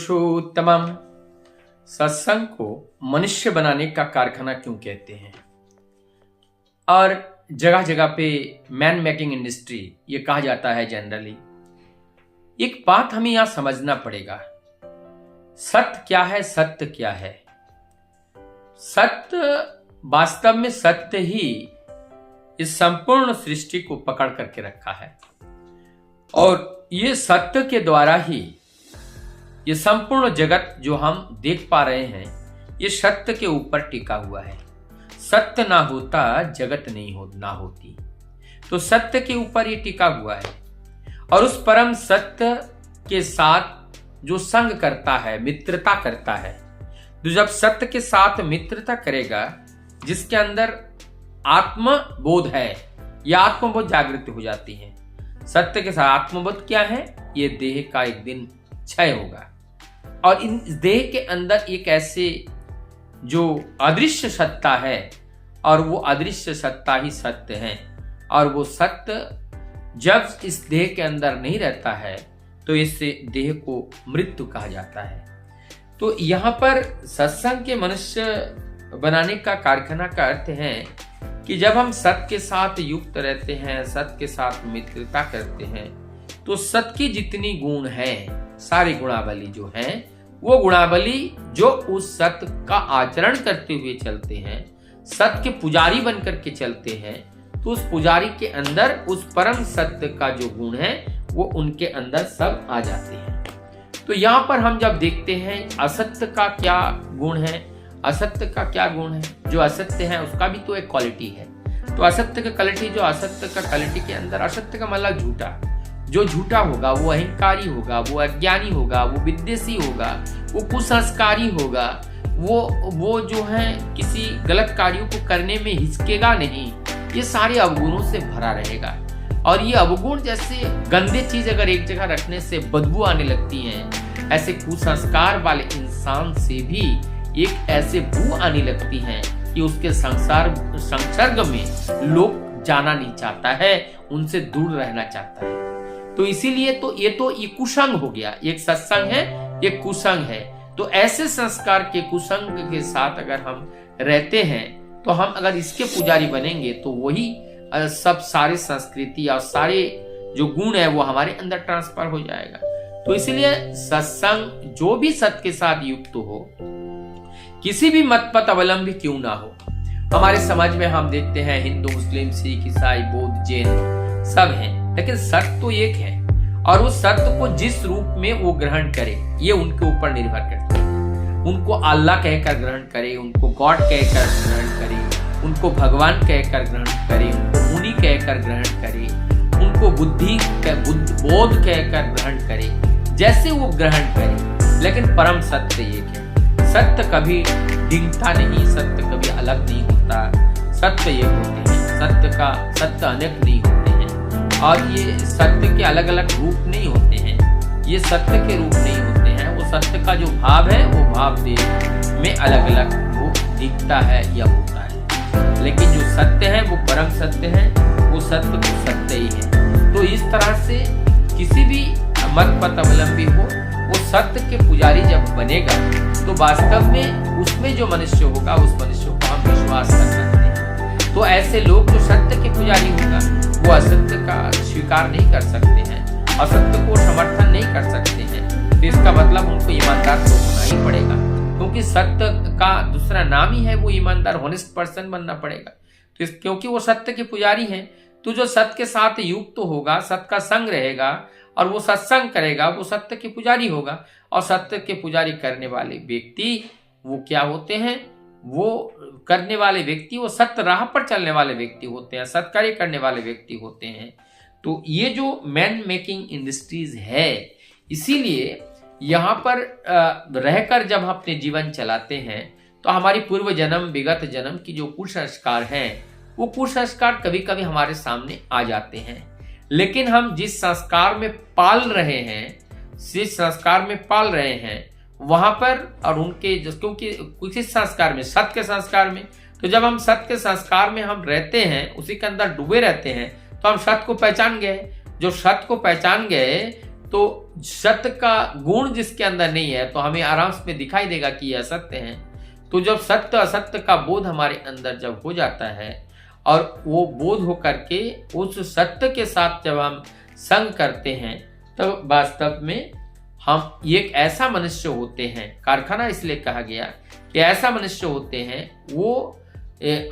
पुरुषोत्तमम। सत्संग को मनुष्य बनाने का कारखाना क्यों कहते हैं, और जगह जगह पे मैन मेकिंग इंडस्ट्री ये कहा जाता है जनरली। एक बात हमें यहां समझना पड़ेगा, सत्य क्या है, सत्य क्या है। सत्य वास्तव में सत्य ही इस संपूर्ण सृष्टि को पकड़ करके रखा है, और ये सत्य के द्वारा ही ये संपूर्ण जगत जो हम देख पा रहे हैं ये सत्य के ऊपर टिका हुआ है। सत्य ना होता जगत नहीं ना होती, तो सत्य के ऊपर ये टिका हुआ है। और उस परम सत्य के साथ जो संग करता है, मित्रता करता है, तो जब सत्य के साथ मित्रता करेगा, जिसके अंदर आत्मबोध है या आत्मबोध जागृत हो जाती है। सत्य के साथ आत्मबोध क्या है, ये देह का एक दिन क्षय होगा, और इन देह के अंदर एक ऐसे जो अदृश्य सत्ता है, और वो अदृश्य सत्ता ही सत्य है, और वो सत्य जब इस देह के अंदर नहीं रहता है तो इससे देह को मृत्यु कहा जाता है। तो यहाँ पर सत्संग के मनुष्य बनाने का कारखाना का अर्थ है कि जब हम सत्य के साथ युक्त रहते हैं, सत्य के साथ मित्रता करते हैं, तो सत्य की जितनी गुण है, सारी गुणावली जो है, वो गुणावली जो उस सत्य का आचरण करते हुए चलते हैं, सत्य के पुजारी बनकर के चलते हैं, तो उस पुजारी के अंदर उस परम सत्य का जो गुण है वो उनके अंदर सब आ जाते हैं। तो यहाँ पर हम जब देखते हैं असत्य का क्या गुण है, असत्य का क्या गुण है, जो असत्य है उसका भी तो एक क्वालिटी है। तो असत्य का क्वालिटी, जो असत्य का क्वालिटी के अंदर, असत्य का मतलब झूठा, जो झूठा होगा वो अहंकारी होगा, वो अज्ञानी होगा, वो विद्वेषी होगा, वो कुसंस्कारी होगा, वो जो है किसी गलत कार्यों को करने में हिचकेगा नहीं, ये सारे अवगुणों से भरा रहेगा। और ये अवगुण जैसे गंदे चीज अगर एक जगह रखने से बदबू आने लगती है, ऐसे कुसंस्कार वाले इंसान से भी एक ऐसे बू आने लगती है कि उसके संसर्ग में लोग जाना नहीं चाहता है, उनसे दूर रहना चाहता है। तो इसीलिए तो ये कुसंग हो गया, एक सत्संग है, एक कुसंग है। तो ऐसे संस्कार के कुसंग के साथ अगर हम रहते हैं, तो हम अगर इसके पुजारी बनेंगे तो वही सब सारे संस्कृति और सारे जो गुण है वो हमारे अंदर ट्रांसफर हो जाएगा। तो इसीलिए सत्संग जो भी सत्य के साथ युक्त हो, किसी भी मत पथ अवलंबी क्यों ना हो। हमारे समाज में हम देखते हैं हिंदू, मुस्लिम, सिख, ईसाई, बौद्ध, जैन सब हैं, लेकिन सत्य तो एक है, और उस सत्य को जिस रूप में वो ग्रहण करे ये उनके ऊपर निर्भर करता है। उनको अल्लाह कहकर ग्रहण करे, उनको गॉड कहकर ग्रहण करे, उनको भगवान कहकर ग्रहण करे, उनको मुनि कहकर ग्रहण करे, उनको बोध कहकर ग्रहण करे, जैसे वो ग्रहण करे, लेकिन परम सत्य एक है। सत्य कभी डिंगता नहीं, सत्य कभी अलग नहीं होता, सत्य एक होते हैं। सत्य अनेक नहीं होते हैं, और ये सत्य के अलग अलग रूप नहीं होते हैं, ये सत्य के रूप नहीं होते हैं। वो सत्य का जो भाव है वो भाव देह में अलग अलग वो दिखता है या होता है, लेकिन जो सत्य है वो परम सत्य है, वो सत्य तो सत्य ही है। तो इस तरह से किसी भी मत पथ अवलंबी हो, वो सत्य के पुजारी जब बनेगा तो वास्तव में उसमें जो मनुष्य होगा, उस मनुष्य को हम विश्वास कर सकते हैं। तो ऐसे लोग जो सत्य के पुजारी होगा, वो असत्य का स्वीकार नहीं कर सकते हैं, असत्य को समर्थन नहीं कर सकते हैं। तो इसका मतलब उनको ईमानदार तो होना ही पड़ेगा, क्योंकि सत्य का दूसरा नाम ही है वो ईमानदार, होनेस्ट पर्सन बनना पड़ेगा। तो क्योंकि वो सत्य के पुजारी हैं, तो जो सत्य के साथ युक्त तो होगा, सत्य का संग रहेगा और वो सत्संग करेगा, वो सत्य के पुजारी होगा। और सत्य के पुजारी करने वाले व्यक्ति वो क्या होते हैं, वो करने वाले व्यक्ति वो सत्य राह पर चलने वाले व्यक्ति होते हैं, सत्कार्य करने वाले व्यक्ति होते हैं। तो ये जो मैन मेकिंग इंडस्ट्रीज है, इसीलिए यहाँ पर रहकर जब हम अपने जीवन चलाते हैं, तो हमारी पूर्व जन्म, विगत जन्म की जो कुसंस्कार हैं, वो कुसंस्कार कभी कभी हमारे सामने आ जाते हैं। लेकिन हम जिस संस्कार में पाल रहे हैं, जिस संस्कार में पाल रहे हैं, वहां पर और उनके, क्योंकि किसी संस्कार में, सत्य के संस्कार में, तो जब हम सत्य के संस्कार में हम रहते हैं, उसी के अंदर डूबे रहते हैं, तो हम सत्य को पहचान गए। जो सत्य को पहचान गए तो सत्य का गुण जिसके अंदर नहीं है तो हमें आराम से दिखाई देगा कि यह असत्य है। तो जब सत्य असत्य का बोध हमारे अंदर जब हो जाता है और वो बोध हो करके उस सत्य के साथ जब हम संग करते हैं तब वास्तव में हम एक ऐसा मनुष्य होते हैं, कारखाना इसलिए कहा गया कि ऐसा मनुष्य होते हैं वो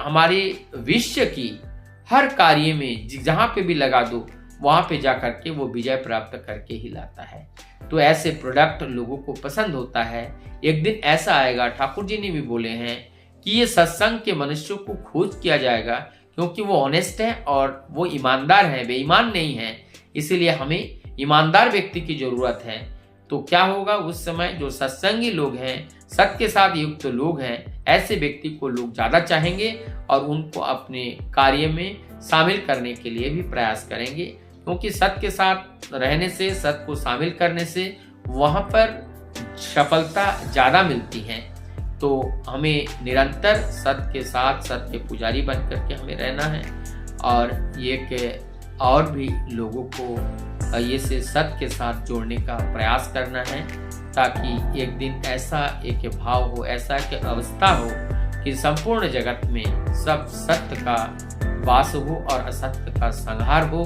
हमारे विश्व की हर कार्य में जहां पे भी लगा दो वहां पे जा करके वो विजय प्राप्त करके ही लाता है। तो ऐसे प्रोडक्ट लोगों को पसंद होता है। एक दिन ऐसा आएगा, ठाकुर जी ने भी बोले हैं कि ये सत्संग के मनुष्यों को खोज किया जाएगा क्योंकि वो ऑनेस्ट है और वो ईमानदार है, बेईमान नहीं है। इसीलिए हमें ईमानदार व्यक्ति की जरूरत है। तो क्या होगा उस समय, जो सत्संगी लोग हैं, सत्य के साथ युक्त लोग हैं, ऐसे व्यक्ति को लोग ज्यादा चाहेंगे और उनको अपने कार्य में शामिल करने के लिए भी प्रयास करेंगे। क्योंकि सत्य के साथ रहने से, सत्य को शामिल करने से वहां पर सफलता ज्यादा मिलती है। तो हमें निरंतर सत्य के साथ सत्य के पुजारी बन करके हमें रहना है और ये और भी लोगों को ये से सत्य के साथ जोड़ने का प्रयास करना है, ताकि एक दिन ऐसा एक भाव हो, ऐसा एक अवस्था हो कि संपूर्ण जगत में सब सत्य का वास हो और असत्य का संहार हो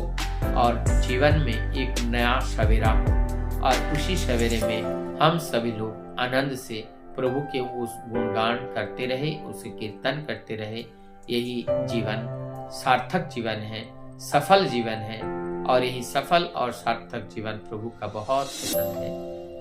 और जीवन में एक नया सवेरा हो। और उसी सवेरे में हम सभी लोग आनंद से प्रभु के उस गुणगान करते रहे, उसे कीर्तन करते रहे। यही जीवन सार्थक जीवन है, सफल जीवन है और यही सफल और सार्थक जीवन प्रभु का बहुत पसंद है।